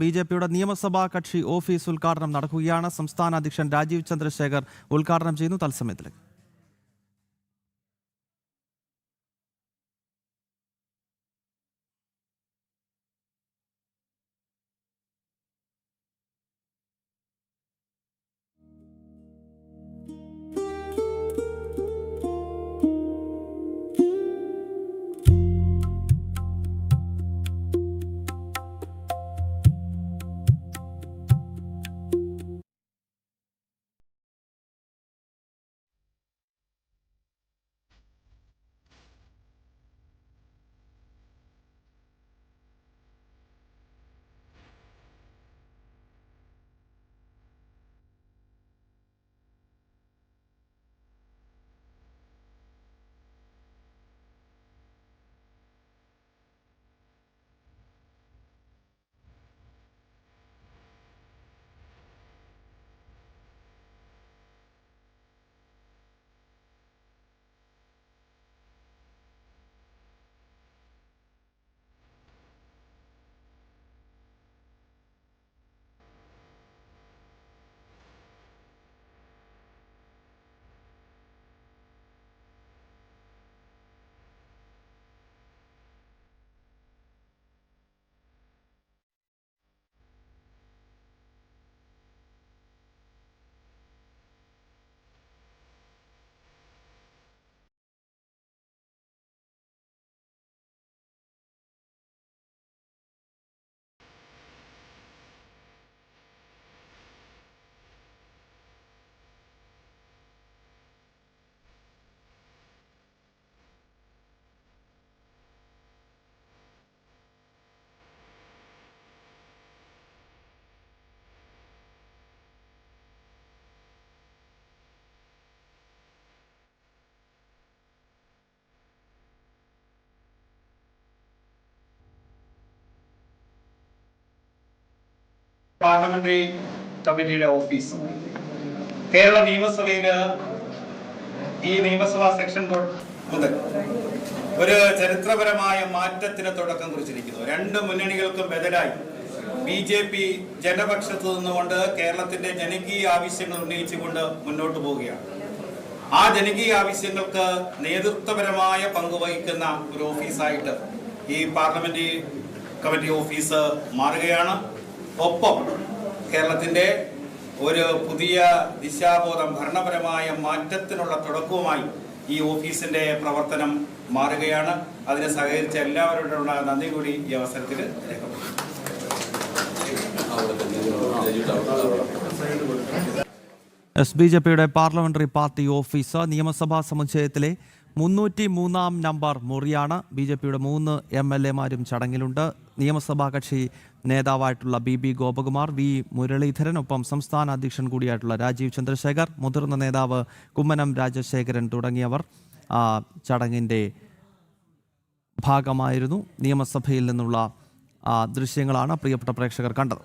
ബി.ജെ.പിയുടെ നിയമസഭാ കക്ഷി ഓഫീസ് ഉദ്ഘാടനം നടക്കുകയാണ്. സംസ്ഥാന അധ്യക്ഷൻ രാജീവ് ചന്ദ്രശേഖർ ഉദ്ഘാടനം ചെയ്യുന്നു. തത്സമയത്തിലേക്ക് പാർലമെന്ററി കമ്മിറ്റിയുടെ ഓഫീസ് കേരള നിയമസഭയില് ഈ നിയമസഭാ സെക്ഷൻ മുതൽ ഒരു ചരിത്രപരമായ മാറ്റത്തിന് തുടക്കം കുറിച്ചിരിക്കുന്നു. രണ്ട് മുന്നണികൾക്കും ബദലായി ബി.ജെ.പി. ജനപക്ഷത്ത് നിന്നുകൊണ്ട് കേരളത്തിന്റെ ജനകീയ ആവശ്യങ്ങൾ ഉന്നയിച്ചുകൊണ്ട് മുന്നോട്ട് പോവുകയാണ്. ആ ജനകീയ ആവശ്യങ്ങൾക്ക് നേതൃത്വപരമായ പങ്കുവഹിക്കുന്ന ഒരു ഓഫീസായിട്ട് ഈ പാർലമെന്ററി കമ്മിറ്റി ഓഫീസ് മാറുകയാണ്. ഒപ്പം കേരളത്തിന്റെ ഒരു പുതിയ ദിശാബോധം, ഭരണപരമായ മാറ്റത്തിനുള്ള തുടക്കവുമായി ഈ ഓഫീസിന്റെ പ്രവർത്തനം മാറുകയാണ്. അതിനെ സഹകരിച്ച എല്ലാവരോടുള്ള നന്ദി കൂടി ഈ അവസരത്തിൽ രേഖപ്പെടുത്തുന്നു. ബി.ജെ.പിയുടെ പാർലമെന്ററി പാർട്ടി ഓഫീസ് നിയമസഭാ സമുച്ചയത്തിലെ 303 നമ്പർ മുറിയാണ്. ബി.ജെ.പിയുടെ 3 MLA-മാരും ചടങ്ങിലുണ്ട്. നിയമസഭാ കക്ഷി നേതാവായിട്ടുള്ള ബി ഗോപകുമാർ, വി മുരളീധരൻ, ഒപ്പം സംസ്ഥാന അധ്യക്ഷൻ കൂടിയായിട്ടുള്ള രാജീവ് ചന്ദ്രശേഖർ, മുതിർന്ന നേതാവ് കുമ്മനം രാജശേഖരൻ തുടങ്ങിയവർ ചടങ്ങിൻ്റെ ഭാഗമായിരുന്നു. നിയമസഭയിൽ നിന്നുള്ള ദൃശ്യങ്ങളാണ് പ്രിയപ്പെട്ട പ്രേക്ഷകർ കണ്ടത്.